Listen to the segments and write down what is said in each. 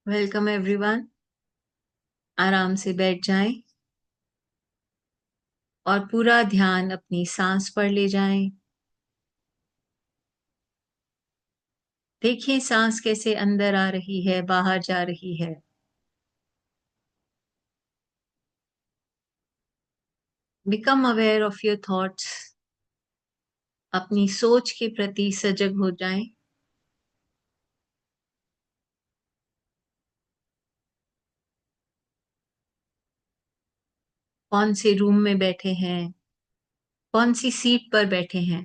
Welcome everyone. आराम से बैठ जाएं और पूरा ध्यान अपनी सांस पर ले जाएं। देखिए सांस कैसे अंदर आ रही है, बाहर जा रही है। Become aware of your thoughts. अपनी सोच के प्रति सजग हो जाएं। कौन से रूम में बैठे हैं, कौन सी सीट पर बैठे हैं,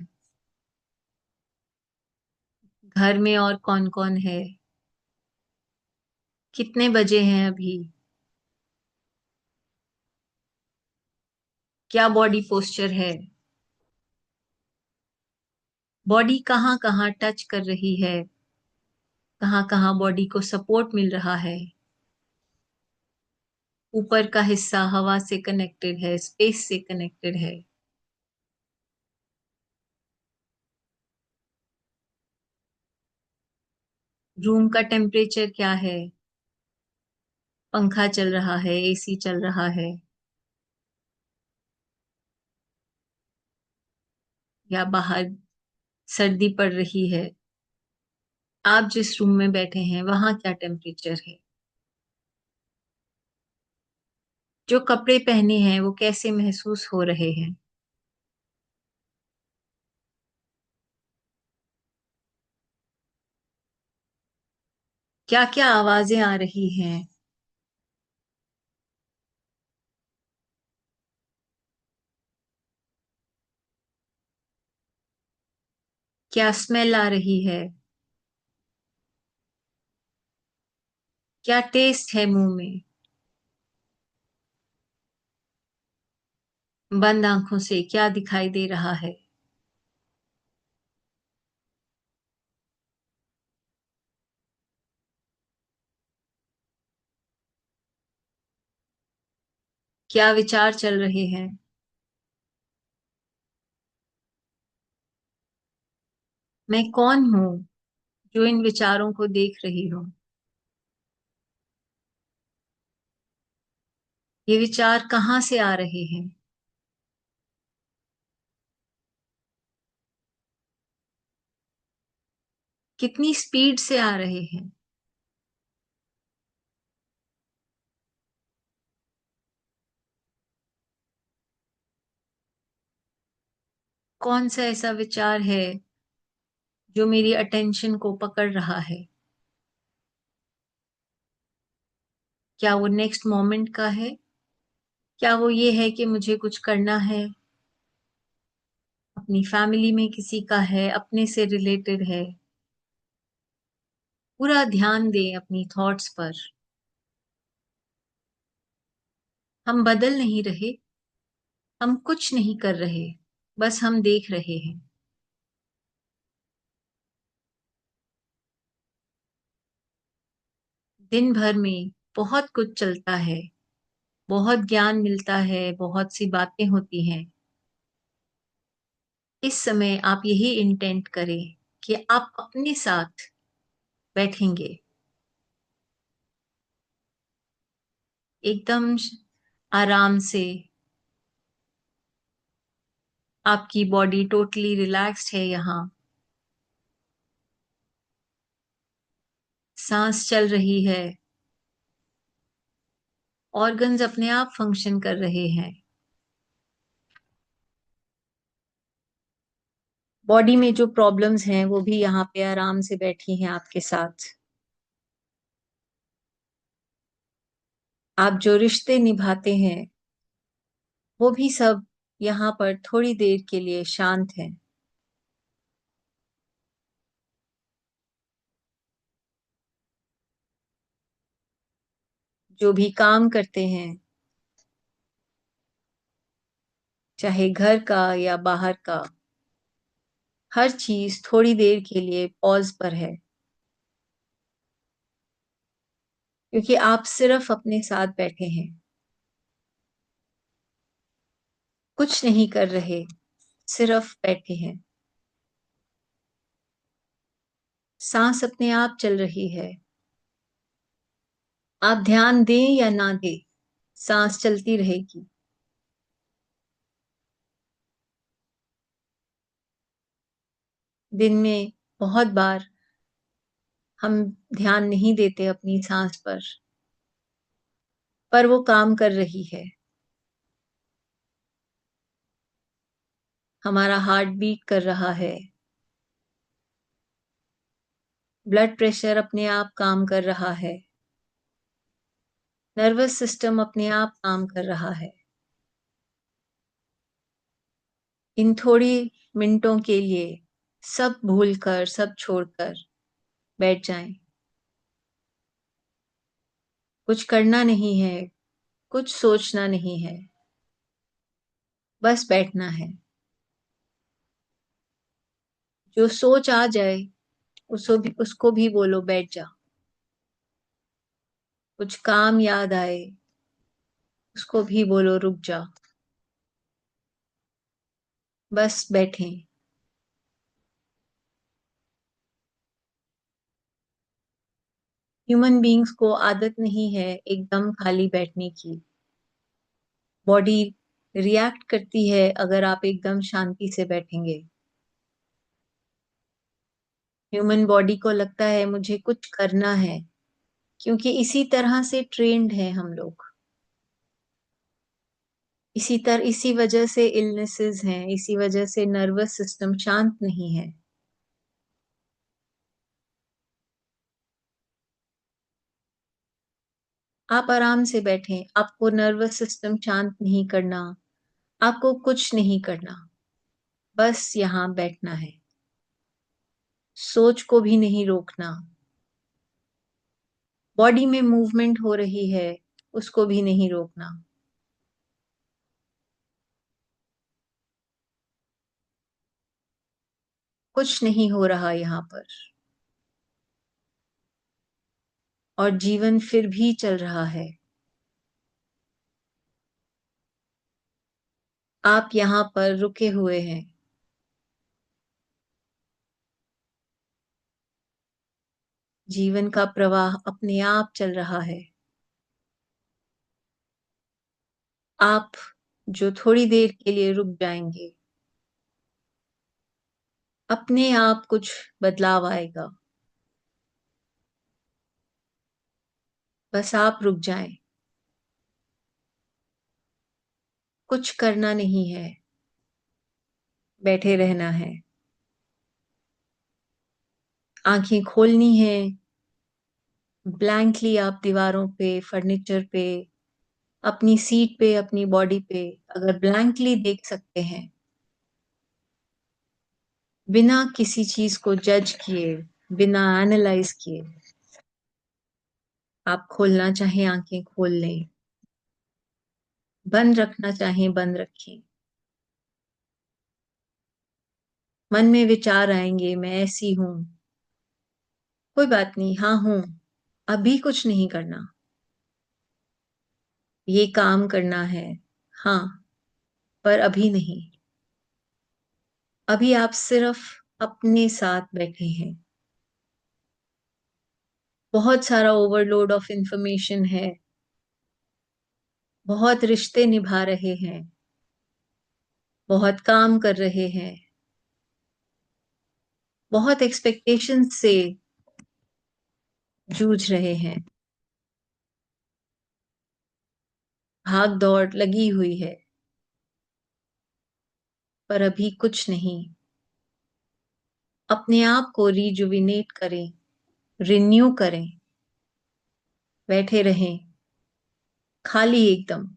घर में और कौन कौन है, कितने बजे हैं अभी, क्या बॉडी पोस्चर है, बॉडी कहाँ कहाँ टच कर रही है, कहाँ कहाँ बॉडी को सपोर्ट मिल रहा है। ऊपर का हिस्सा हवा से कनेक्टेड है, स्पेस से कनेक्टेड है। रूम का टेम्परेचर क्या है, पंखा चल रहा है, एसी चल रहा है, या बाहर सर्दी पड़ रही है। आप जिस रूम में बैठे हैं वहां क्या टेम्परेचर है। जो कपड़े पहने हैं वो कैसे महसूस हो रहे हैं। क्या क्या आवाजें आ रही हैं। क्या स्मेल आ रही है, क्या टेस्ट है मुंह में। बंद आंखों से क्या दिखाई दे रहा है। क्या विचार चल रहे हैं। मैं कौन हूं जो इन विचारों को देख रही हूँ। ये विचार कहाँ से आ रहे हैं। कितनी स्पीड से आ रहे हैं। कौन सा ऐसा विचार है जो मेरी अटेंशन को पकड़ रहा है। क्या वो नेक्स्ट मोमेंट का है, क्या वो ये है कि मुझे कुछ करना है, अपनी फैमिली में किसी का है, अपने से रिलेटेड है। पूरा ध्यान दें अपनी थॉट्स पर। हम बदल नहीं रहे, हम कुछ नहीं कर रहे, बस हम देख रहे हैं। दिन भर में बहुत कुछ चलता है, बहुत ज्ञान मिलता है, बहुत सी बातें होती हैं। इस समय आप यही इंटेंट करें कि आप अपने साथ बैठेंगे, एकदम आराम से। आपकी बॉडी टोटली रिलैक्स्ड है यहाँ। सांस चल रही है, ऑर्गन्स अपने आप फंक्शन कर रहे हैं। बॉडी में जो प्रॉब्लम्स हैं वो भी यहाँ पे आराम से बैठी हैं आपके साथ। आप जो रिश्ते निभाते हैं वो भी सब यहाँ पर थोड़ी देर के लिए शांत हैं। जो भी काम करते हैं, चाहे घर का या बाहर का, हर चीज थोड़ी देर के लिए पॉज पर है। क्योंकि आप सिर्फ अपने साथ बैठे हैं, कुछ नहीं कर रहे, सिर्फ बैठे हैं। सांस अपने आप चल रही है। आप ध्यान दें या ना दें, सांस चलती रहेगी। दिन में बहुत बार हम ध्यान नहीं देते अपनी सांस पर वो काम कर रही है। हमारा हार्ट बीट कर रहा है। ब्लड प्रेशर अपने आप काम कर रहा है। नर्वस सिस्टम अपने आप काम कर रहा है। इन थोड़ी मिनटों के लिए सब भूलकर, सब छोड़कर बैठ जाएं। कुछ करना नहीं है, कुछ सोचना नहीं है, बस बैठना है। जो सोच आ जाए उसको भी बोलो बैठ जा। कुछ काम याद आए उसको भी बोलो रुक जा। बस बैठें। ह्यूमन बीइंग्स को आदत नहीं है एकदम खाली बैठने की। बॉडी रिएक्ट करती है अगर आप एकदम शांति से बैठेंगे। ह्यूमन बॉडी को लगता है मुझे कुछ करना है, क्योंकि इसी तरह से ट्रेंड है हम लोग। इसी वजह से इलनेसेस हैं, इसी वजह से नर्वस सिस्टम शांत नहीं है। आप आराम से बैठें। आपको नर्वस सिस्टम शांत नहीं करना, आपको कुछ नहीं करना, बस यहाँ बैठना है। सोच को भी नहीं रोकना। बॉडी में मूवमेंट हो रही है उसको भी नहीं रोकना। कुछ नहीं हो रहा यहाँ पर, और जीवन फिर भी चल रहा है। आप यहाँ पर रुके हुए हैं। जीवन का प्रवाह अपने आप चल रहा है। आप जो थोड़ी देर के लिए रुक जाएंगे, अपने आप कुछ बदलाव आएगा। बस आप रुक जाएं। कुछ करना नहीं है, बैठे रहना है। आंखें खोलनी है। ब्लैंकली आप दीवारों पे, फर्नीचर पे, अपनी सीट पे, अपनी बॉडी पे अगर ब्लैंकली देख सकते हैं, बिना किसी चीज को जज किए, बिना एनालाइज किए, आप खोलना चाहें आंखें खोल लें, बंद रखना चाहें बंद रखें। मन में विचार आएंगे, मैं ऐसी हूं, कोई बात नहीं, हाँ हूं। अभी कुछ नहीं करना, ये काम करना है, हाँ, पर अभी नहीं। अभी आप सिर्फ अपने साथ बैठे हैं। बहुत सारा ओवरलोड ऑफ इंफॉर्मेशन है। बहुत रिश्ते निभा रहे हैं। बहुत काम कर रहे हैं। बहुत एक्सपेक्टेशन से जूझ रहे हैं। भाग दौड़ लगी हुई है, पर अभी कुछ नहीं। अपने आप को रिजुविनेट करें, रिन्यू करें। बैठे रहें, खाली एकदम।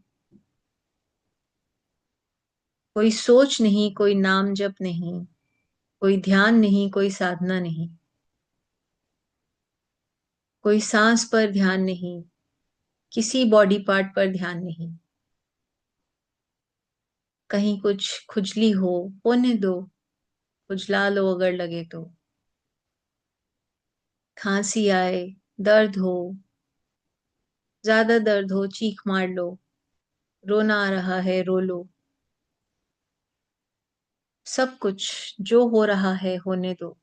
कोई सोच नहीं, कोई नाम जप नहीं, कोई ध्यान नहीं, कोई साधना नहीं, कोई सांस पर ध्यान नहीं, किसी बॉडी पार्ट पर ध्यान नहीं। कहीं कुछ खुजली हो, होने दो, खुजला लो अगर लगे तो। खांसी आए, दर्द हो, ज्यादा दर्द हो, चीख मार लो। रोना आ रहा है, रो लो। सब कुछ जो हो रहा है होने दो।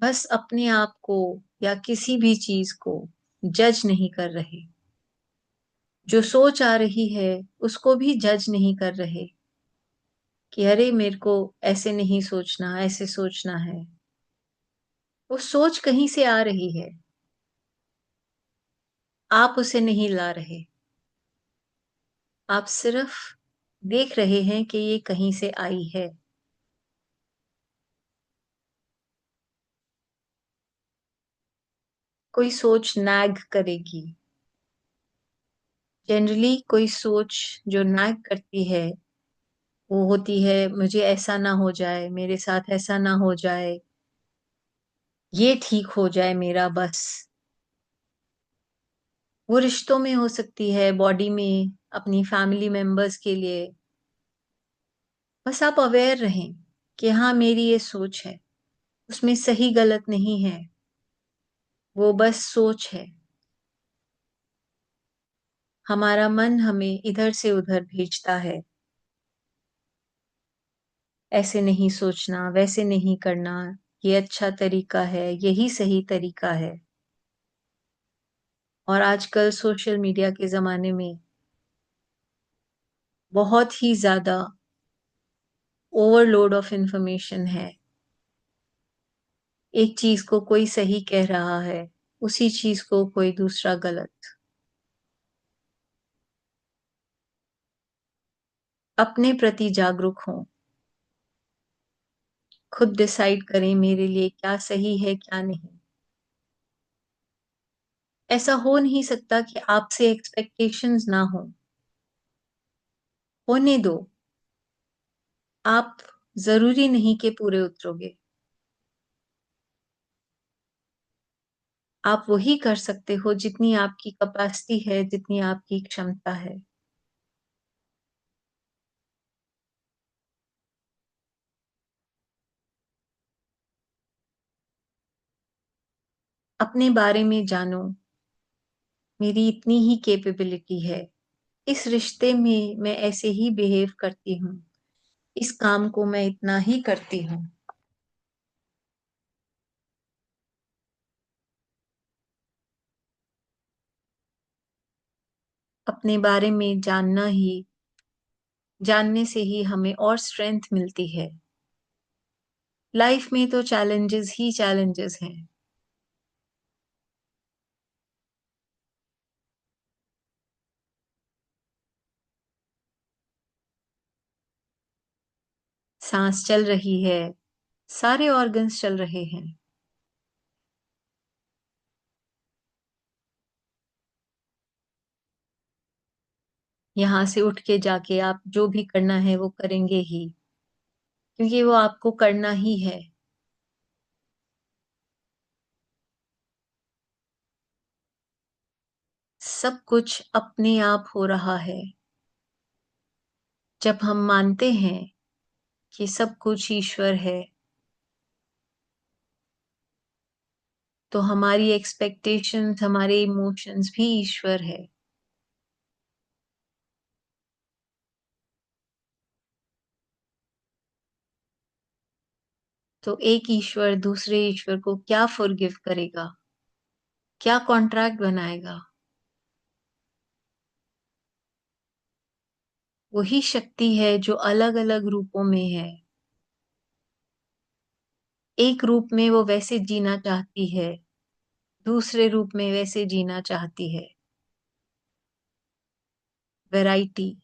बस अपने आप को या किसी भी चीज को जज नहीं कर रहे। जो सोच आ रही है उसको भी जज नहीं कर रहे कि अरे मेरे को ऐसे नहीं सोचना, ऐसे सोचना है। वो सोच कहीं से आ रही है, आप उसे नहीं ला रहे। आप सिर्फ देख रहे हैं कि ये कहीं से आई है। कोई सोच नैग करेगी। जनरली कोई सोच जो नैग करती है वो होती है, मुझे ऐसा ना हो जाए, मेरे साथ ऐसा ना हो जाए, ये ठीक हो जाए मेरा बस। वो रिश्तों में हो सकती है, बॉडी में, अपनी फैमिली मेंबर्स के लिए। बस आप अवेयर रहें कि हाँ मेरी ये सोच है, उसमें सही गलत नहीं है, वो बस सोच है। हमारा मन हमें इधर से उधर भेजता है, ऐसे नहीं सोचना, वैसे नहीं करना, ये अच्छा तरीका है, यही सही तरीका है। और आजकल सोशल मीडिया के ज़माने में बहुत ही ज़्यादा ओवरलोड ऑफ इंफॉर्मेशन है। एक चीज़ को कोई सही कह रहा है, उसी चीज़ को कोई दूसरा गलत। अपने प्रति जागरूक हों, खुद डिसाइड करें मेरे लिए क्या सही है, क्या नहीं। ऐसा हो नहीं सकता कि आपसे एक्सपेक्टेशंस ना हो, होने दो। आप ज़रूरी नहीं कि पूरे उतरोगे। आप वही कर सकते हो जितनी आपकी कैपेसिटी है, जितनी आपकी क्षमता है। अपने बारे में जानो, मेरी इतनी ही कैपेबिलिटी है। इस रिश्ते में मैं ऐसे ही बिहेव करती हूँ। इस काम को मैं इतना ही करती हूँ। अपने बारे में जानने से ही हमें और स्ट्रेंथ मिलती है। लाइफ में तो चैलेंजेस ही चैलेंजेस हैं। सांस चल रही है, सारे ऑर्गन्स चल रहे हैं। यहाँ से उठ के जाके आप जो भी करना है वो करेंगे ही, क्योंकि वो आपको करना ही है। सब कुछ अपने आप हो रहा है। जब हम मानते हैं कि सब कुछ ईश्वर है, तो हमारी एक्सपेक्टेशंस, हमारे इमोशंस भी ईश्वर है। तो एक ईश्वर दूसरे ईश्वर को क्या फॉरगिव करेगा, क्या कॉन्ट्रैक्ट बनाएगा? वही शक्ति है जो अलग अलग रूपों में है। एक रूप में वो वैसे जीना चाहती है, दूसरे रूप में वैसे जीना चाहती है। वैरायटी।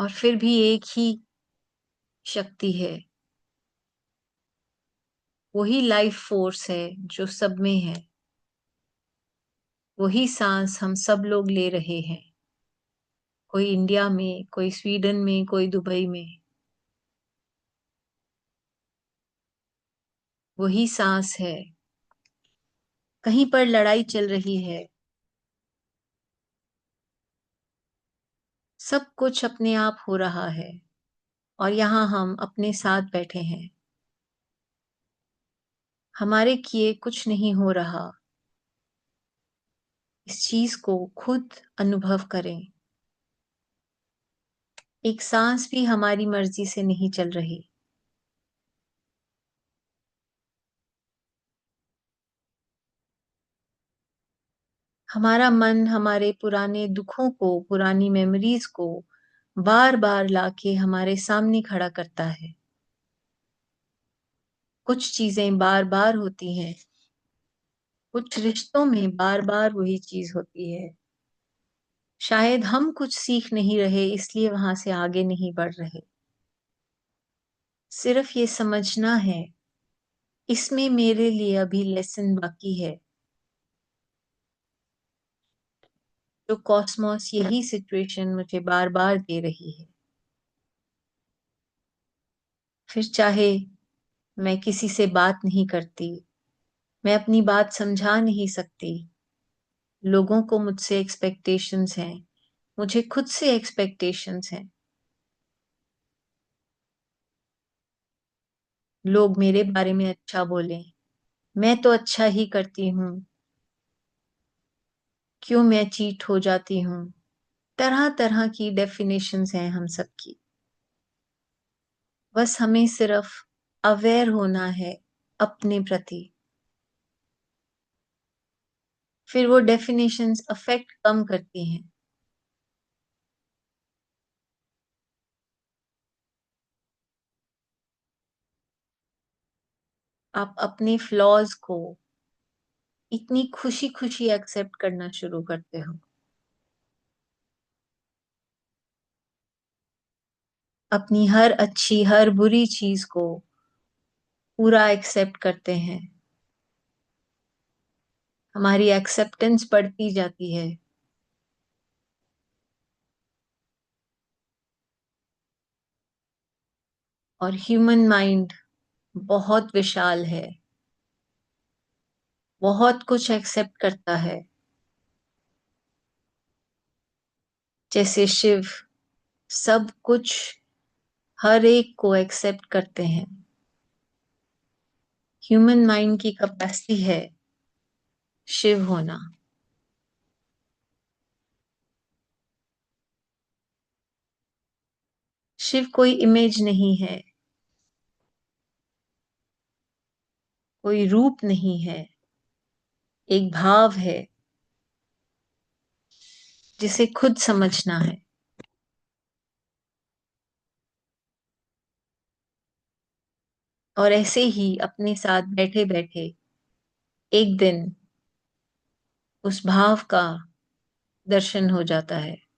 और फिर भी एक ही शक्ति है। वही लाइफ फोर्स है जो सब में है। वही सांस हम सब लोग ले रहे हैं। कोई इंडिया में, कोई स्वीडन में, कोई दुबई में। वही सांस है। कहीं पर लड़ाई चल रही है। सब कुछ अपने आप हो रहा है, और यहाँ हम अपने साथ बैठे हैं। हमारे किए कुछ नहीं हो रहा। इस चीज को खुद अनुभव करें। एक सांस भी हमारी मर्जी से नहीं चल रही। हमारा मन हमारे पुराने दुखों को, पुरानी मेमोरीज को बार-बार लाके हमारे सामने खड़ा करता है। कुछ चीज़ें बार-बार होती हैं, कुछ रिश्तों में बार-बार वही चीज़ होती है। शायद हम कुछ सीख नहीं रहे इसलिए वहाँ से आगे नहीं बढ़ रहे। सिर्फ ये समझना है, इसमें मेरे लिए अभी लेसन बाकी है। जो कॉस्मोस यही सिचुएशन मुझे बार-बार दे रही है। फिर चाहे मैं किसी से बात नहीं करती, मैं अपनी बात समझा नहीं सकती, लोगों को मुझसे एक्सपेक्टेशंस हैं, मुझे खुद से एक्सपेक्टेशंस हैं। लोग मेरे बारे में अच्छा बोलें, मैं तो अच्छा ही करती हूँ, क्यों मैं चीट हो जाती हूँ? तरह-तरह की डेफिनेशंस हैं हम सबकी। बस हमें सिर्फ अवेयर होना है अपने प्रति। फिर वो डेफिनेशंस अफेक्ट कम करती हैं। आप अपने फ्लॉज़ को इतनी खुशी-खुशी एक्सेप्ट करना शुरू करते हो। अपनी हर अच्छी, हर बुरी चीज़ को पूरा एक्सेप्ट करते हैं। हमारी एक्सेप्टेंस बढ़ती जाती है और ह्यूमन माइंड बहुत विशाल है, बहुत कुछ एक्सेप्ट करता है। जैसे शिव सब कुछ, हर एक को एक्सेप्ट करते हैं। ह्यूमन माइंड की कैपेसिटी है शिव होना। शिव कोई इमेज नहीं है, कोई रूप नहीं है, एक भाव है जिसे खुद समझना है। और ऐसे ही अपने साथ बैठे-बैठे एक दिन उस भाव का दर्शन हो जाता है।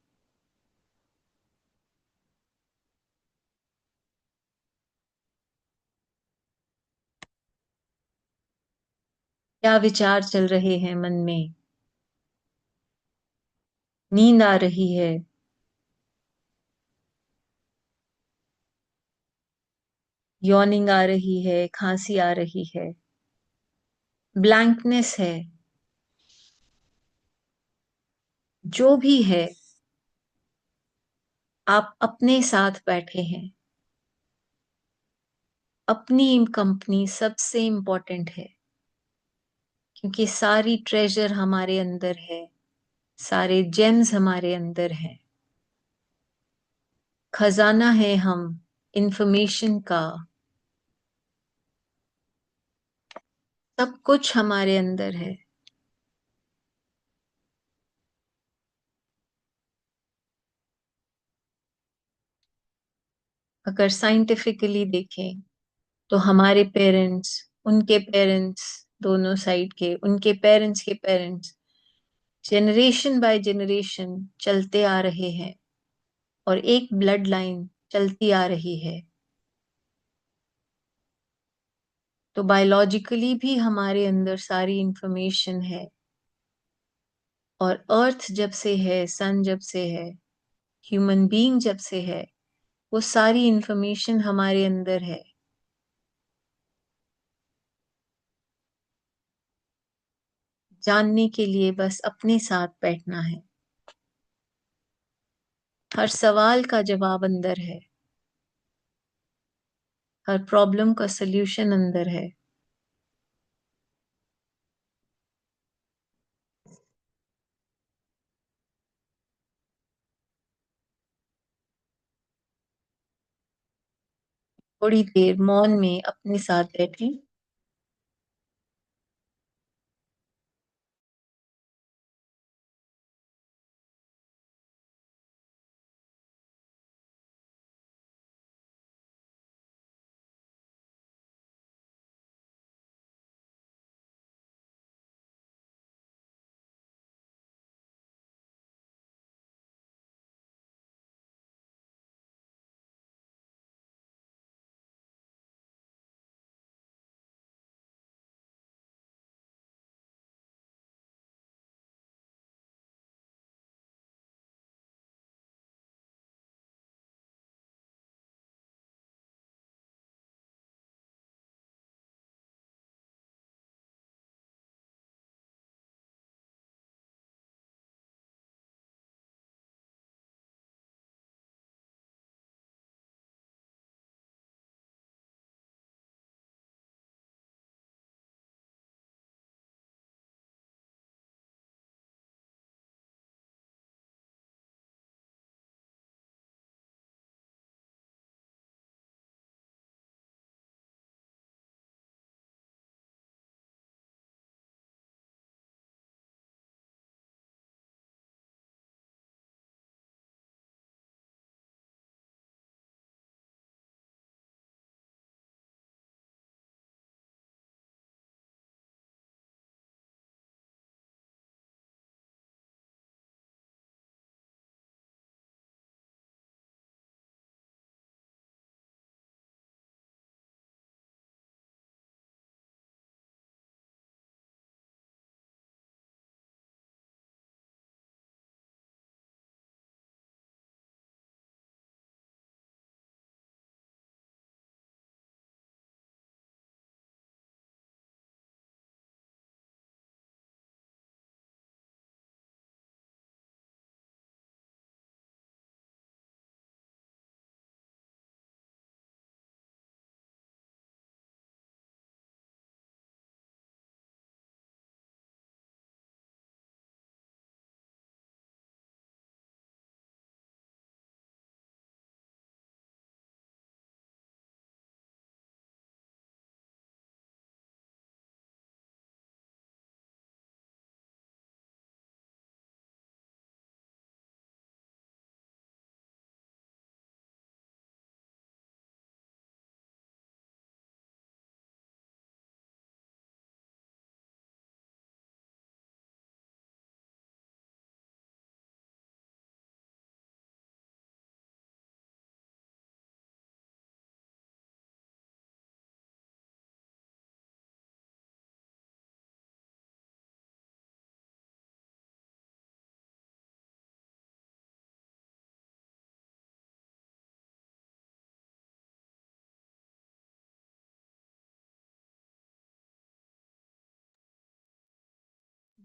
क्या विचार चल रहे हैं मन में? नींद आ रही है, यॉर्निंग आ रही है, खांसी आ रही है, ब्लैंकनेस है, जो भी है, आप अपने साथ बैठे हैं। अपनी कंपनी सबसे इम्पोर्टेंट है, क्योंकि सारी ट्रेजर हमारे अंदर है, सारे जेम्स हमारे अंदर हैं। खजाना है हम इंफॉर्मेशन का, सब कुछ हमारे अंदर है। अगर साइंटिफिकली देखें तो हमारे पेरेंट्स, उनके पेरेंट्स, दोनों साइड के, उनके पेरेंट्स के पेरेंट्स, जनरेशन बाय जनरेशन चलते आ रहे हैं और एक ब्लड लाइन चलती आ रही है। तो बायोलॉजिकली भी हमारे अंदर सारी इंफॉर्मेशन है। और अर्थ जब से है, सन जब से है, ह्यूमन बीइंग जब से है, वो सारी इंफॉर्मेशन हमारे अंदर है। जानने के लिए बस अपने साथ बैठना है। हर सवाल का जवाब अंदर है, हर प्रॉब्लम का सल्यूशन अंदर है। थोड़ी देर मौन में अपने साथ बैठें।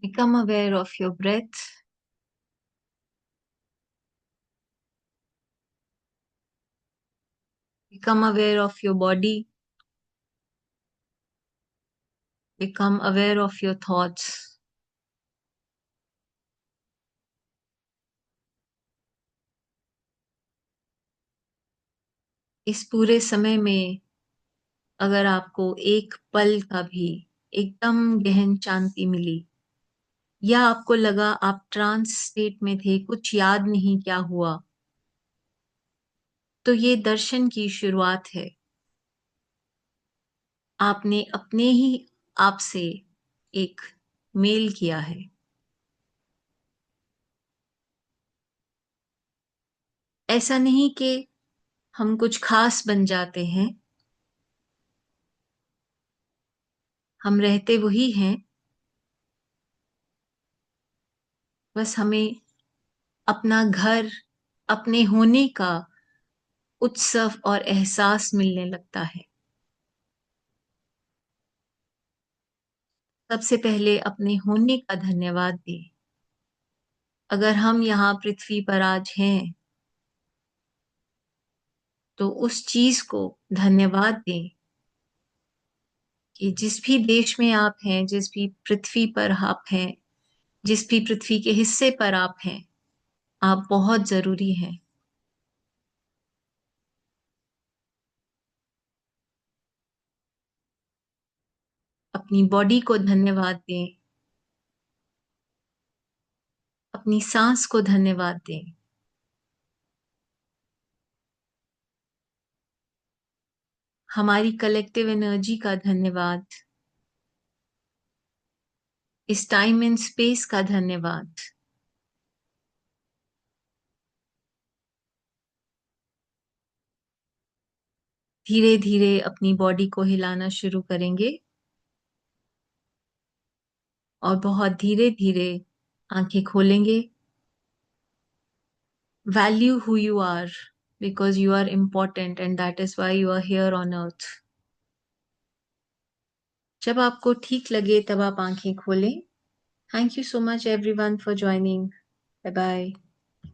Become aware of your breath. Become aware of your body. Become aware of your thoughts. इस पूरे समय में अगर आपको एक पल का भी एकदम गहन शांति मिली, या आपको लगा आप ट्रांस स्टेट में थे, कुछ याद नहीं क्या हुआ, तो ये दर्शन की शुरुआत है। आपने अपने ही आप से एक मेल किया है। ऐसा नहीं कि हम कुछ खास बन जाते हैं, हम रहते वही हैं, बस हमें अपना घर, अपने होने का उत्सव और एहसास मिलने लगता है। सबसे पहले अपने होने का धन्यवाद दें। अगर हम यहाँ पृथ्वी पर आज हैं, तो उस चीज को धन्यवाद दें कि जिस भी देश में आप हैं, जिस भी पृथ्वी पर आप हैं, जिस भी पृथ्वी के हिस्से पर आप हैं, आप बहुत जरूरी हैं। अपनी बॉडी को धन्यवाद दें, अपनी सांस को धन्यवाद दें, हमारी कलेक्टिव एनर्जी का धन्यवाद, इस टाइम एंड स्पेस का धन्यवाद। धीरे धीरे अपनी बॉडी को हिलाना शुरू करेंगे और बहुत धीरे धीरे आंखें खोलेंगे। Value who you are because you are important and that is why you are here on earth. जब आपको ठीक लगे तब आप आंखें खोलें। Thank you so much everyone for joining. Bye bye.